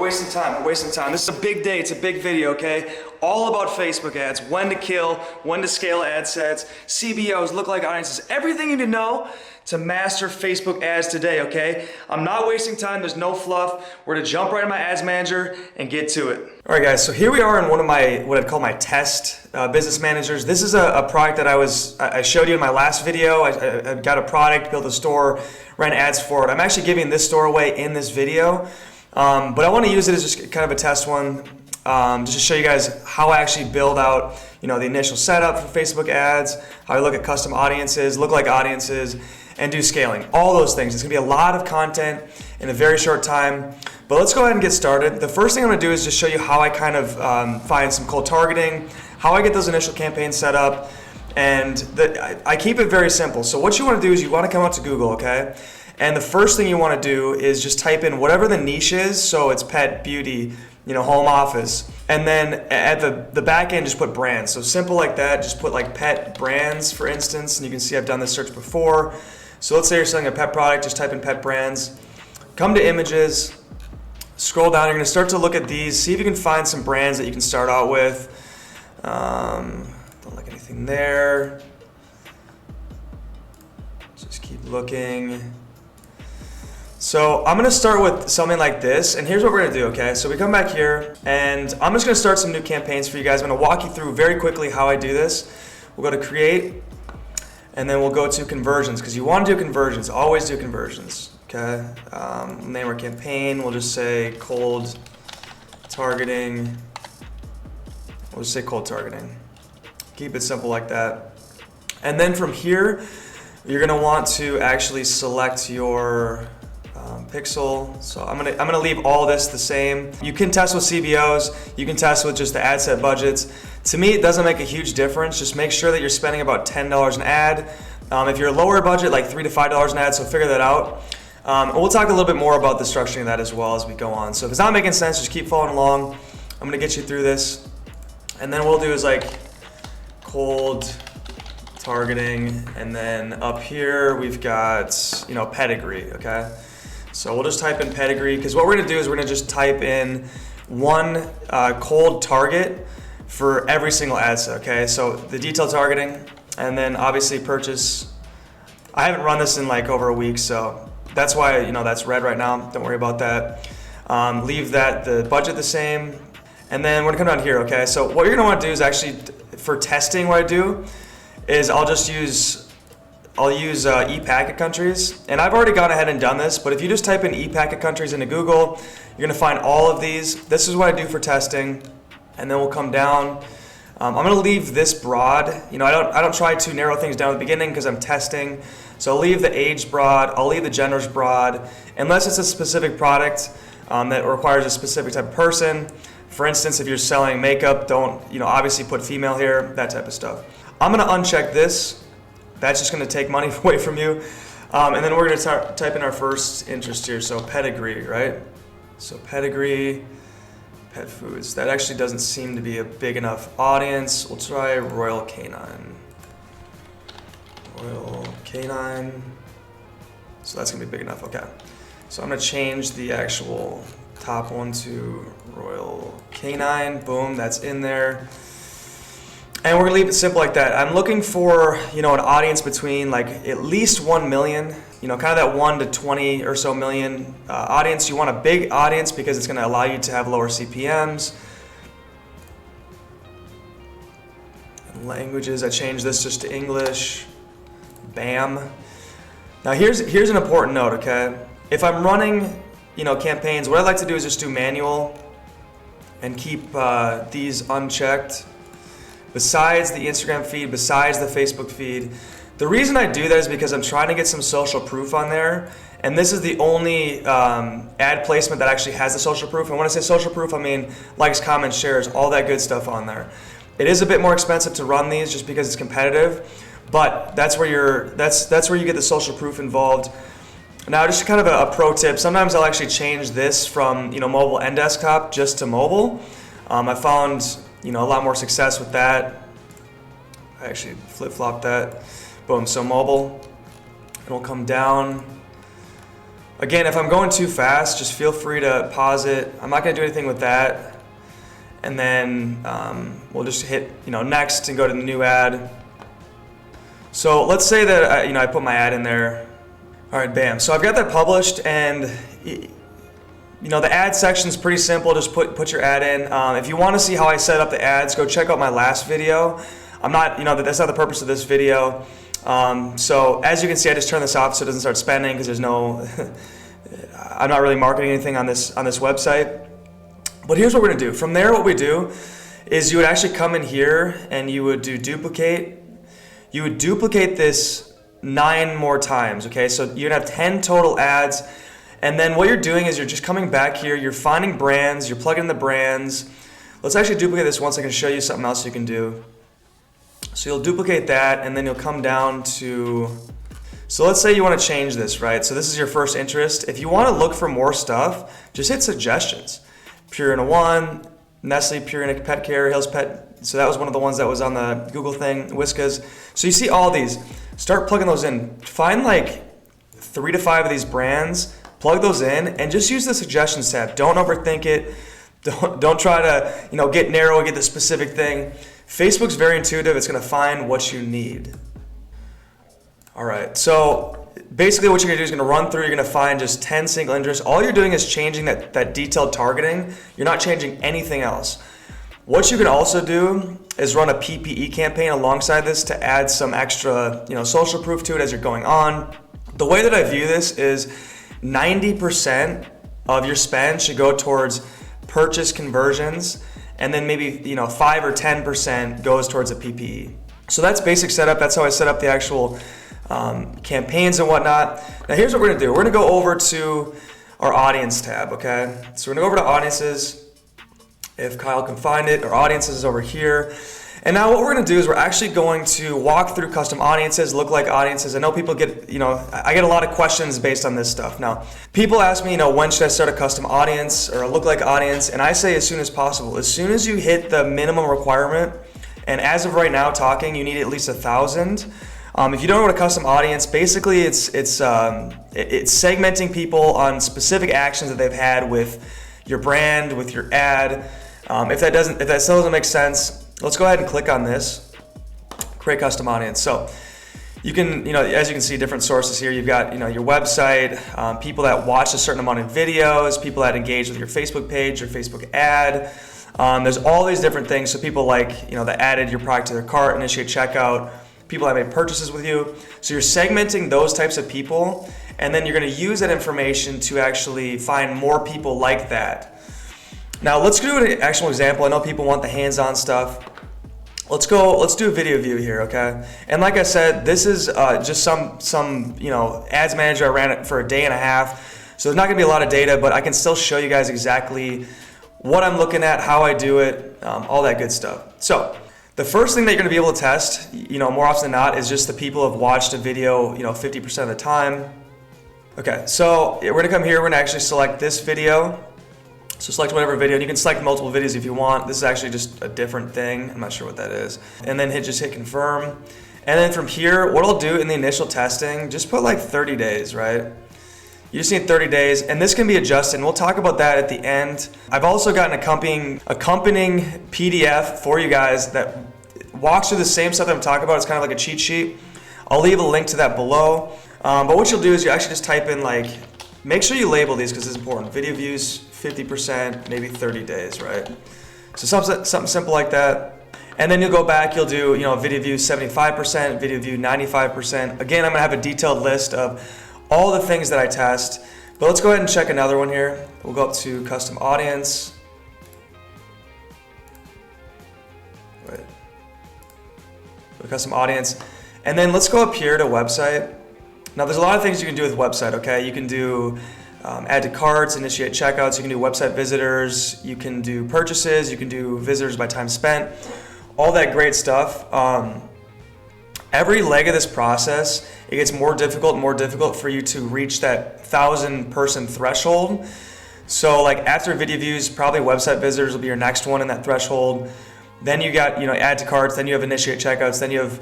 wasting time, we're wasting time. This is a big day, it's a big video, okay? All about Facebook ads, when to kill, when to scale ad sets, CBOs, lookalike audiences, everything you need to know to master Facebook ads today, okay? I'm not wasting time, there's no fluff. We're gonna jump right in my ads manager and get to it. All right guys, so here we are in one of my, what I'd call my test business managers. This is a product that I showed you in my last video. I got a product, built a store, ran ads for it. I'm actually giving this store away in this video, but I wanna use it as just kind of a test one, just to show you guys how I actually build out, the initial setup for Facebook ads, how I look at custom audiences, lookalike audiences, and do scaling. All those things. It's gonna be a lot of content in a very short time, but let's go ahead and get started. The first thing I'm gonna do is just show you how I kind of find some cold targeting, how I get those initial campaigns set up, and I keep it very simple. So what you wanna do is you wanna come out to Google, okay? And the first thing you wanna do is just type in whatever the niche is, so it's pet, beauty, home office, and then at the back end just put brands. So simple like that, just put like pet brands for instance, and you can see I've done this search before. So let's say you're selling a pet product, just type in pet brands, come to images, scroll down, you're gonna start to look at these, see if you can find some brands that you can start out with. Don't like anything there. Just keep looking. So I'm gonna start with something like this, and here's what we're gonna do, okay? So we come back here, and I'm just gonna start some new campaigns for you guys. I'm gonna walk you through very quickly how I do this. We'll go to create, and then we'll go to conversions, because you wanna do conversions, always do conversions, okay? Name our campaign, we'll just say cold targeting. We'll just say cold targeting. Keep it simple like that. And then from here, you're gonna want to actually select your pixel. So I'm gonna leave all this the same. You can test with CBOs, you can test with just the ad set budgets. To me, it doesn't make a huge difference. Just make sure that you're spending about $10 an ad. If you're a lower budget, like $3 to $5 an ad, so figure that out. We'll talk a little bit more about the structuring of that as well as we go on. So if it's not making sense, just keep following along. I'm gonna get you through this. And then what we'll do is like cold targeting, and then up here we've got, pedigree, okay? So we'll just type in pedigree, because what we're gonna do is we're gonna just type in one cold target for every single ad set, okay? So the detailed targeting, and then obviously purchase. I haven't run this in like over a week, so that's why, that's red right now. Don't worry about that. Leave the budget the same. And then we're gonna come down here, okay? So what you're gonna wanna do is actually, for testing, what I do is I'll use e-packet countries, and I've already gone ahead and done this, but if you just type in e-packet countries into Google, you're gonna find all of these. This is what I do for testing, and then we'll come down. I'm gonna leave this broad. I don't try to narrow things down at the beginning because I'm testing. So I'll leave the age broad, I'll leave the genders broad, unless it's a specific product that requires a specific type of person. For instance, if you're selling makeup, don't, obviously put female here, that type of stuff. I'm gonna uncheck this. That's just gonna take money away from you. And then we're gonna type in our first interest here, so pedigree, right? So pedigree, pet foods. That actually doesn't seem to be a big enough audience. We'll try Royal Canine. Royal Canine. So that's gonna be big enough, okay. So I'm gonna change the actual top one to Royal Canine. Boom, that's in there. And we're gonna leave it simple like that. I'm looking for, an audience between like at least 1 million, kind of that 1 to 20 or so million audience. You want a big audience because it's gonna allow you to have lower CPMs. And languages, I changed this just to English. Bam. Now here's an important note, okay? If I'm running, campaigns, what I like to do is just do manual and keep these unchecked. Besides the Instagram feed, besides the Facebook feed. The reason I do that is because I'm trying to get some social proof on there, and this is the only ad placement that actually has the social proof. And when I say social proof, I mean likes, comments, shares, all that good stuff on there. It is a bit more expensive to run these just because it's competitive, but that's where you get the social proof involved. Now, just kind of a pro tip, sometimes I'll actually change this from mobile and desktop just to mobile. I found a lot more success with that. I actually flip-flopped that. Boom, so mobile. It'll come down. Again, if I'm going too fast, just feel free to pause it. I'm not gonna do anything with that. And then we'll just hit next and go to the new ad. So let's say that I put my ad in there. All right, bam. So I've got that published, and the ad section is pretty simple. Just put your ad in. If you want to see how I set up the ads, go check out my last video. That's not the purpose of this video. So as you can see, I just turn this off so it doesn't start spending because there's no, I'm not really marketing anything on this website. But here's what we're gonna do. From there, what we do is you would actually come in here and you would do duplicate. You would duplicate this 9 more times, okay? So you'd have 10 total ads. And then what you're doing is you're just coming back here, you're finding brands, you're plugging in the brands. Let's actually duplicate this once. I can show you something else you can do. So you'll duplicate that, and then you'll come down to, so let's say you want to change this, right? So this is your first interest. If you want to look for more stuff, just hit suggestions. Purina One, Nestle Purina Pet Care, Hill's Pet. So that was one of the ones that was on the Google thing, Whiskas. So you see all these. Start plugging those in. Find like 3 to 5 of these brands, plug those in, and just use the suggestions tab. Don't overthink it. Don't try to get narrow and get the specific thing. Facebook's very intuitive. It's going to find what you need. All right. So basically what you're going to do is going to run through. You're going to find just 10 single interests. All you're doing is changing that detailed targeting. You're not changing anything else. What you can also do is run a PPE campaign alongside this to add some extra, social proof to it as you're going on. The way that I view this is 90% of your spend should go towards purchase conversions, and then maybe 5 or 10% goes towards a PPE. So that's basic setup. That's how I set up the actual campaigns and whatnot. Now here's what we're gonna do. We're gonna go over to our audience tab, okay? So we're gonna go over to audiences. If Kyle can find it, our audiences is over here. And now what we're gonna do is we're actually going to walk through custom audiences, lookalike audiences. I know people get, I get a lot of questions based on this stuff. Now, people ask me, when should I start a custom audience or a lookalike audience? And I say as soon as possible. As soon as you hit the minimum requirement, and as of right now talking, you need at least 1,000. If you don't know what a custom audience, basically it's segmenting people on specific actions that they've had with your brand, with your ad. If that still doesn't make sense, let's go ahead and click on this, create custom audience. So you can, as you can see, different sources here. You've got, your website, people that watch a certain amount of videos, people that engage with your Facebook page, your Facebook ad. There's all these different things. So people that added your product to their cart, initiate checkout, people that made purchases with you. So you're segmenting those types of people, and then you're going to use that information to actually find more people like that. Now let's do an actual example. I know people want the hands-on stuff. Let's do a video view here, okay? And like I said, this is just some ads manager. I ran it for a day and a half, so there's not gonna be a lot of data, but I can still show you guys exactly what I'm looking at, how I do it, all that good stuff. So the first thing that you're gonna be able to test, more often than not, is just the people who have watched a video, 50% of the time. Okay, so we're gonna come here. We're gonna actually select this video. So select whatever video, and you can select multiple videos if you want. This is actually just a different thing. I'm not sure what that is. And then just hit confirm. And then from here, what I'll do in the initial testing, just put like 30 days, right? You just need 30 days, and this can be adjusted, and we'll talk about that at the end. I've also got an accompanying PDF for you guys that walks through the same stuff that I'm talking about. It's kind of like a cheat sheet. I'll leave a link to that below. But what you'll do is you actually just type in make sure you label these because it's important. Video views, 50%, maybe 30 days, right? So something simple like that. And then you'll go back, you'll do, video view 75%, video view 95%. Again, I'm gonna have a detailed list of all the things that I test. But let's go ahead and check another one here. We'll go up to custom audience. Wait. Custom audience. And then let's go up here to website. Now there's a lot of things you can do with website, okay? You can do add to carts, initiate checkouts, you can do website visitors, you can do purchases, you can do visitors by time spent, all that great stuff. Every leg of this process, it gets more difficult for you to reach that 1,000 person threshold. So after video views, probably website visitors will be your next one in that threshold. Then you got, add to carts, then you have initiate checkouts, then you have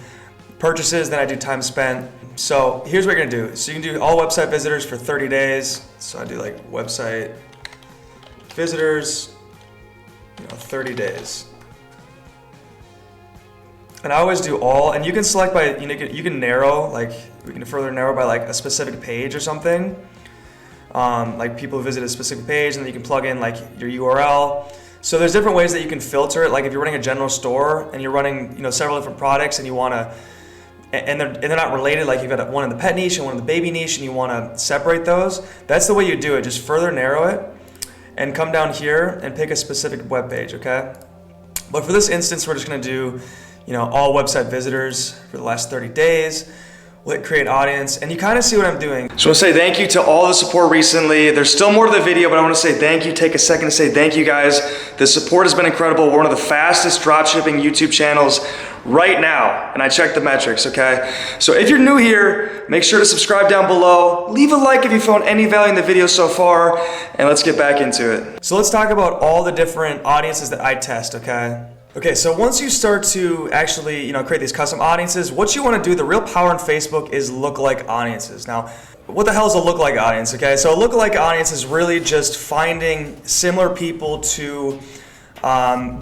purchases, then I do time spent. So here's what you're gonna do. So you can do all website visitors for 30 days. So I do like website visitors, 30 days. And I always do all, and you can select by, you can narrow, like we can further narrow by like a specific page or something. Like people who visit a specific page, and then you can plug in like your URL. So there's different ways that you can filter it. Like if you're running a general store and you're running, several different products, and you wanna, and they're not related, like you've got one in the pet niche and one in the baby niche, and you wanna separate those, that's the way you do it. Just further narrow it and come down here and pick a specific web page, okay? But for this instance, we're just gonna do, all website visitors for the last 30 days. We'll hit create audience, and you kind of see what I'm doing. So I want to say thank you to all the support recently. There's still more to the video, but I want to say thank you. Take a second to say thank you guys. The support has been incredible. We're one of the fastest dropshipping YouTube channels right now, and I checked the metrics, okay? So if you're new here, make sure to subscribe down below. Leave a like if you found any value in the video so far, and let's get back into it. So let's talk about all the different audiences that I test, okay? Okay, so once you start to actually, create these custom audiences, what you want to do, the real power in Facebook is lookalike audiences. Now, what the hell is a lookalike audience? Okay, so a lookalike audience is really just finding similar people to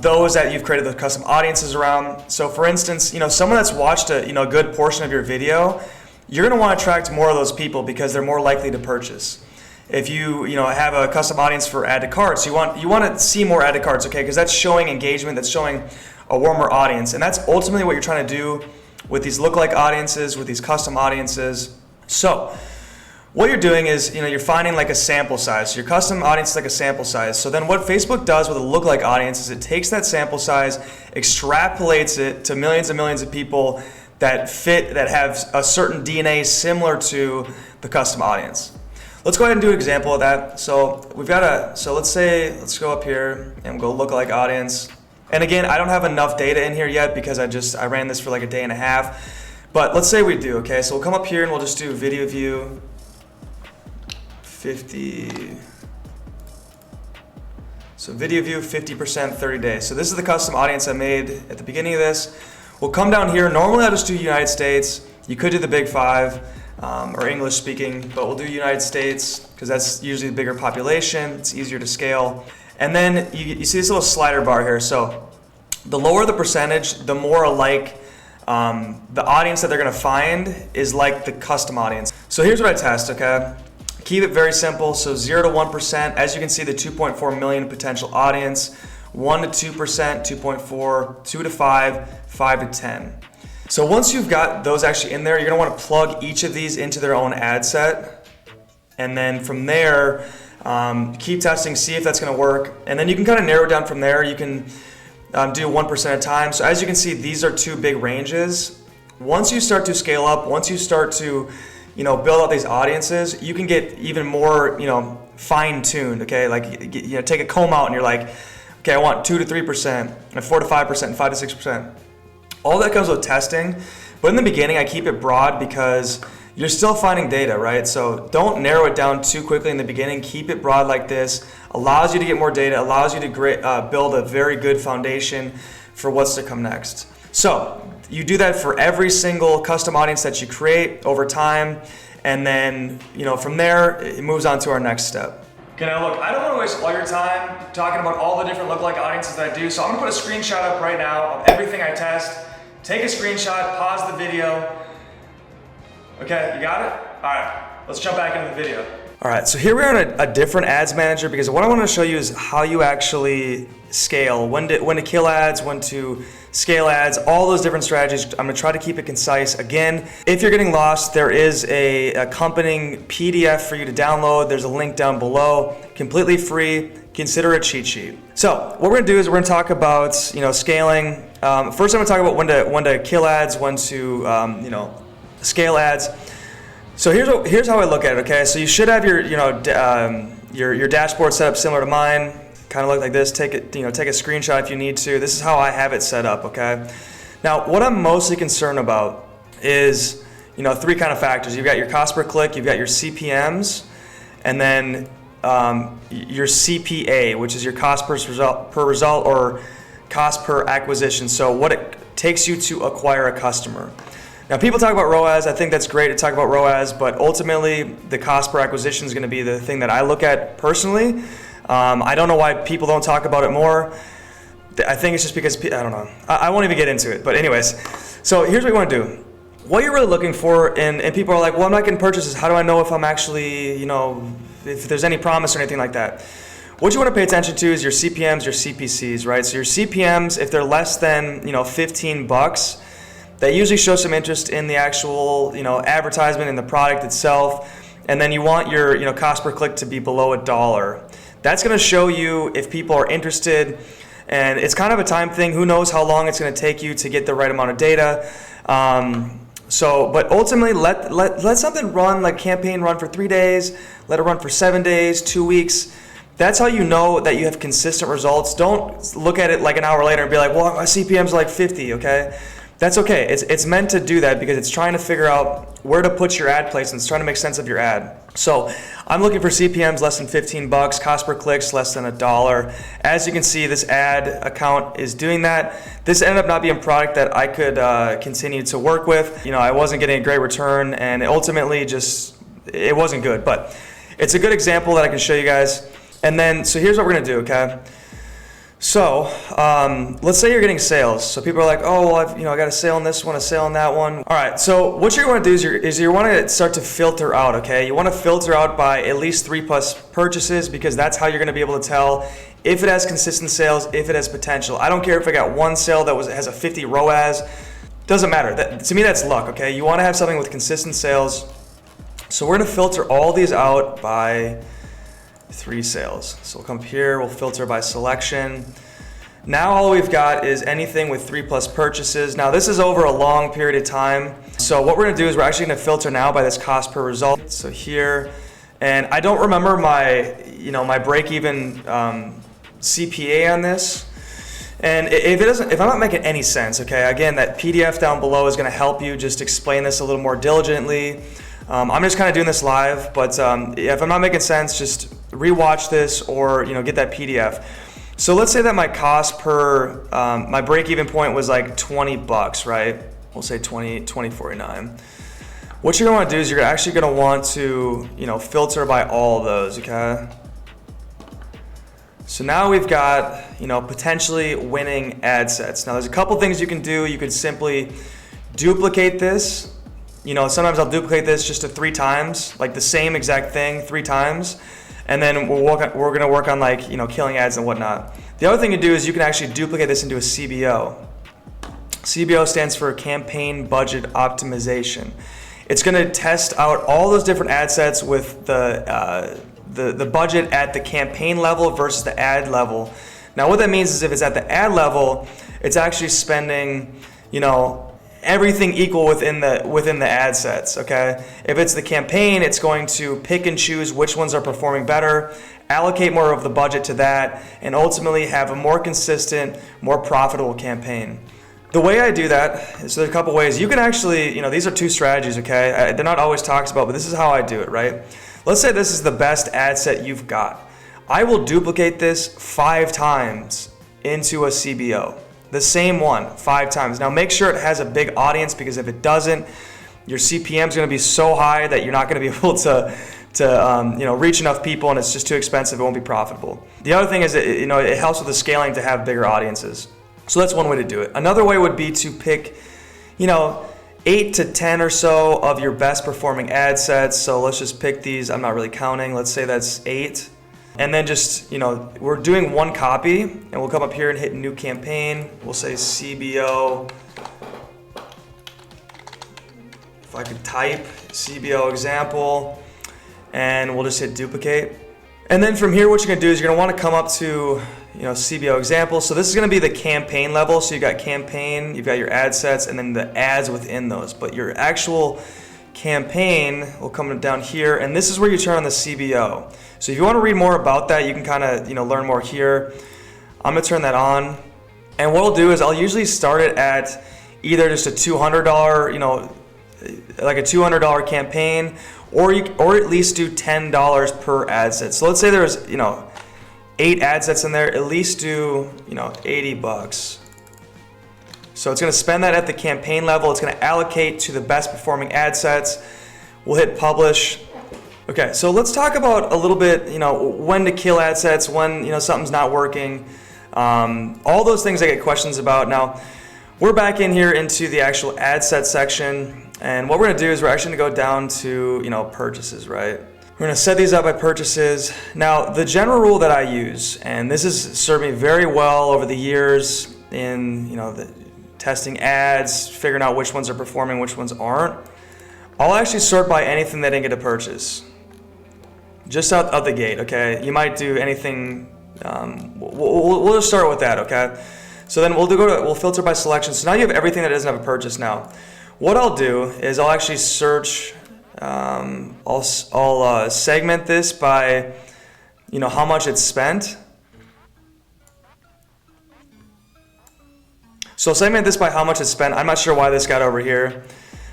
those that you've created the custom audiences around. So, for instance, someone that's watched a good portion of your video, you're going to want to attract more of those people because they're more likely to purchase. If you have a custom audience for add to carts, you want to see more add to carts, okay? Because that's showing engagement, that's showing a warmer audience, and that's ultimately what you're trying to do with these lookalike audiences, with these custom audiences. So what you're doing is you're finding like a sample size. So your custom audience is like a sample size. So then what Facebook does with a lookalike audience is it takes that sample size, extrapolates it to millions and millions of people that have a certain DNA similar to the custom audience. Let's go ahead and do an example of that. So let's go up here and go lookalike audience. And again, I don't have enough data in here yet because I ran this for like a day and a half. But let's say we do, okay? So we'll come up here and we'll just do video view 50. So video view 50%, 30 days. So this is the custom audience I made at the beginning of this. We'll come down here. Normally I'll just do United States. You could do the big five. Or English speaking, but we'll do United States because that's usually the bigger population, it's easier to scale. And then you see this little slider bar here. So the lower the percentage, the more alike the audience that they're gonna find is like the custom audience. So here's what I test, okay? Keep it very simple, so 0 to 1%. As you can see, the 2.4 million potential audience, 1 to 2%, 2.4, 2 to 5, 5 to 10. So once you've got those actually in there, you're gonna wanna plug each of these into their own ad set. And then from there, keep testing, see if that's gonna work. And then you can kind of narrow it down from there. You can do 1% at a time. So as you can see, these are two big ranges. Once you start to scale up, once you start to build out these audiences, you can get even more fine-tuned, okay? Like take a comb out and you're like, okay, I want 2 to 3%, and 4 to 5%, and 5 to 6%. All that comes with testing, but in the beginning I keep it broad because you're still finding data, right? So don't narrow it down too quickly in the beginning. Keep it broad like this. Allows you to get more data, allows you to build a very good foundation for what's to come next. So you do that for every single custom audience that you create over time, and then from there it moves on to our next step. Okay, now look, I don't want to waste all your time talking about all the different lookalike audiences that I do, so I'm gonna put a screenshot up right now of everything I test. Take a screenshot, pause the video. Okay, you got it? All right, let's jump back into the video. All right, so here we are in a different ads manager because what I want to show you is how you actually scale, when to kill ads, when to scale ads, all those different strategies. I'm gonna try to keep it concise. Again, if you're getting lost, there is a accompanying PDF for you to download. There's a link down below, completely free. Consider a cheat sheet. So what we're gonna do is we're gonna talk about scaling. First, I'm gonna talk about when to kill ads, when to scale ads. So here's how I look at it. Okay, so you should have your dashboard set up similar to mine. Kind of look like this. Take a screenshot if you need to. This is how I have it set up. Okay. Now, what I'm mostly concerned about is three kind of factors. You've got your cost per click, you've got your CPMs, and then your CPA, which is your cost per result or cost per acquisition. So what it takes you to acquire a customer. Now, people talk about ROAS. I think that's great to talk about ROAS, but ultimately the cost per acquisition is going to be the thing that I look at personally. I don't know why people don't talk about it more. I think it's just because, I don't know. I won't even get into it. But anyways, so here's what you want to do. What you're really looking for, and people are like, well, I'm not getting purchases. How do I know if I'm actually, if there's any promise or anything like that? What you want to pay attention to is your CPMs, your CPCs, right? So your CPMs, if they're less than, $15, that usually show some interest in the actual, advertisement in the product itself. And then you want your, cost per click to be below $1. That's going to show you if people are interested. And it's kind of a time thing. Who knows how long it's going to take you to get the right amount of data. But ultimately, let something run, like campaign run for 3 days, let it run for 7 days, 2 weeks. That's how you know that you have consistent results. Don't look at it like an hour later and be like, well, my CPM's like 50, okay? That's okay. It's meant to do that because it's trying to figure out where to put your ad placements, trying to make sense of your ad. So I'm looking for CPMs less than $15, cost per clicks less than $1. As you can see, this ad account is doing that. This ended up not being a product that I could continue to work with. I wasn't getting a great return, and ultimately it wasn't good. But it's a good example that I can show you guys. And then, so here's what we're gonna do, okay? So, let's say you're getting sales. So people are like, oh, well, I got a sale on this one, a sale on that one. All right, so what you're going to do is you want to start to filter out, okay? You want to filter out by at least 3+ purchases because that's how you're going to be able to tell if it has consistent sales, if it has potential. I don't care if I got one sale that has a 50 ROAS. Doesn't matter. To me, that's luck, okay? You want to have something with consistent sales. So we're going to filter all these out by 3 sales. So we'll come here, we'll filter by selection. Now all we've got is anything with 3+ purchases. Now this is over a long period of time. So what we're gonna do is we're actually gonna filter now by this cost per result. So here, and I don't remember my break-even CPA on this. And if I'm not making any sense, okay, again, that PDF down below is gonna help you just explain this a little more diligently. I'm just kind of doing this live, but if I'm not making sense, just rewatch this or get that PDF. So let's say that my cost per my break-even point was like $20, right? We'll say $20.49. What you're gonna want to do is you're actually gonna want to filter by all of those, okay? So now we've got potentially winning ad sets. Now there's a couple things you can do. You could simply duplicate this. Sometimes I'll duplicate this just to 3 times, like the same exact thing 3 times. And then we're gonna work on killing ads and whatnot. The other thing to do is you can actually duplicate this into a CBO. CBO stands for Campaign Budget Optimization. It's gonna test out all those different ad sets with the budget at the campaign level versus the ad level. Now what that means is if it's at the ad level, it's actually spending, everything equal within the ad sets, okay? If it's the campaign, it's going to pick and choose which ones are performing better, allocate more of the budget to that, and ultimately have a more consistent, more profitable campaign. The way I do that, so there's a couple ways. You can actually, these are 2 strategies, okay? They're not always talked about, but this is how I do it, right? Let's say this is the best ad set you've got. I will duplicate this 5 times into a CBO. The same one 5 times. Now make sure it has a big audience because if it doesn't, your CPM is going to be so high that you're not going to be able to reach enough people, and it's just too expensive. It won't be profitable. The other thing is it helps with the scaling to have bigger audiences. So that's one way to do it. Another way would be to pick 8 to 10 or so of your best performing ad sets. So let's just pick these. I'm not really counting. Let's say that's 8. And then just, we're doing 1 copy, and we'll come up here and hit new campaign. We'll say CBO. If I could type CBO example, and we'll just hit duplicate. And then from here, what you're gonna do is you're gonna wanna come up to, CBO example. So this is gonna be the campaign level. So you got campaign, you've got your ad sets, and then the ads within those. But your actual campaign will come down here, and this is where you turn on the CBO. So if you want to read more about that, you can kind of learn more here. I'm gonna turn that on, and what I'll do is I'll usually start it at either just a $200, like a $200 campaign, or at least do $10 per ad set. So let's say there's 8 ad sets in there, at least do $80. So it's going to spend that at the campaign level. It's going to allocate to the best performing ad sets. We'll hit publish. Okay, so let's talk about a little bit, when to kill ad sets, when, something's not working. All those things I get questions about. Now, we're back in here into the actual ad set section. And what we're going to do is we're actually going to go down to, purchases, right? We're going to set these up by purchases. Now, the general rule that I use, and this has served me very well over the years in, testing ads, figuring out which ones are performing, which ones aren't. I'll actually sort by anything that didn't get a purchase. Just out of the gate, okay? You might do anything, we'll just start with that, okay? So then we'll filter by selection. So now you have everything that doesn't have a purchase now. What I'll do is I'll actually search, I'll segment this by, how much it's spent. So segment this by how much it's spent. I'm not sure why this got over here.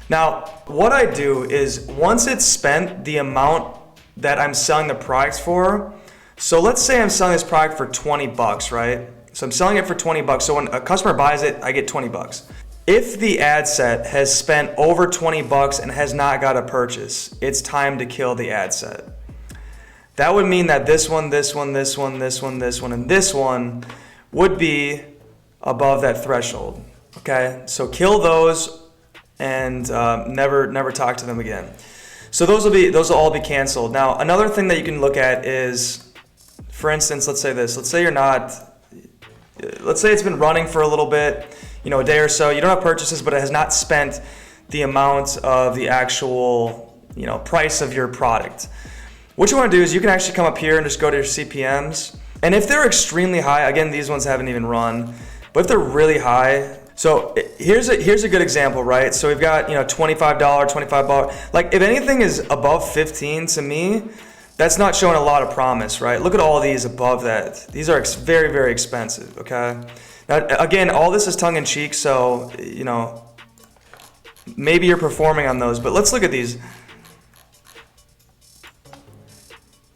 Now, what I do is once it's spent the amount that I'm selling the product for, so let's say I'm selling this product for $20, right? So I'm selling it for $20. So when a customer buys it, I get $20. If the ad set has spent over $20 and has not got a purchase, it's time to kill the ad set. That would mean that this one, this one, this one, this one, this one, and this one would be above that threshold. Okay, so kill those and never talk to them again. So those will all be canceled. Now, another thing that you can look at is, for instance, let's say it's been running for a little bit, a day or so. You don't have purchases, but it has not spent the amount of the actual, price of your product. What you want to do is you can actually come up here and just go to your CPMs. And if they're extremely high, again, these ones haven't even run, but if they're really high, so here's a good example, right? So we've got, $25, $25. Like if anything is above 15 to me, that's not showing a lot of promise, right? Look at all these above that. These are very, very expensive, okay? Now, again, all this is tongue in cheek, so, maybe you're performing on those, but let's look at these.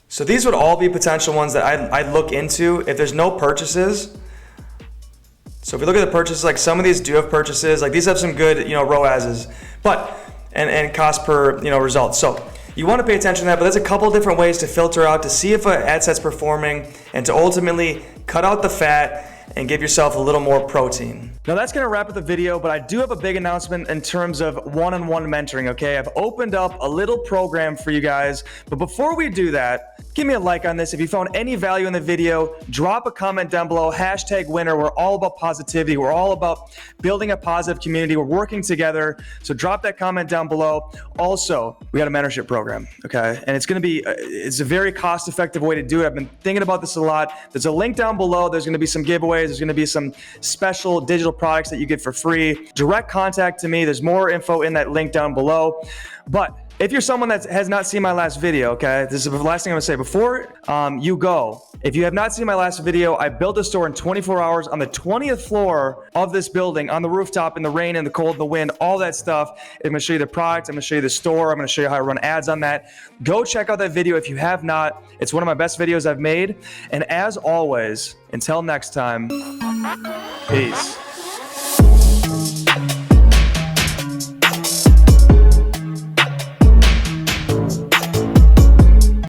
So these would all be potential ones that I'd look into if there's no purchases. So if you look at the purchases, like some of these do have purchases, like these have some good, ROASs, but, and cost per, results. So you want to pay attention to that, but there's a couple different ways to filter out to see if an ad set's performing and to ultimately cut out the fat and give yourself a little more protein. Now that's gonna wrap up the video, but I do have a big announcement in terms of one-on-one mentoring, okay? I've opened up a little program for you guys, but before we do that, give me a like on this. If you found any value in the video, drop a comment down below, #winner. We're all about positivity. We're all about building a positive community. We're working together, so drop that comment down below. Also, we got a mentorship program, okay? And it's a very cost-effective way to do it. I've been thinking about this a lot. There's a link down below. There's gonna be some giveaways. There's gonna be some special digital products that you get for free. Direct contact to me. There's more info in that link down below. But if you're someone that has not seen my last video, okay, this is the last thing I'm gonna say. Before you go, if you have not seen my last video, I built a store in 24 hours on the 20th floor of this building, on the rooftop, in the rain, in the cold, in the wind, all that stuff. I'm gonna show you the product, I'm gonna show you the store, I'm gonna show you how to run ads on that. Go check out that video if you have not. It's one of my best videos I've made. And as always, until next time, peace.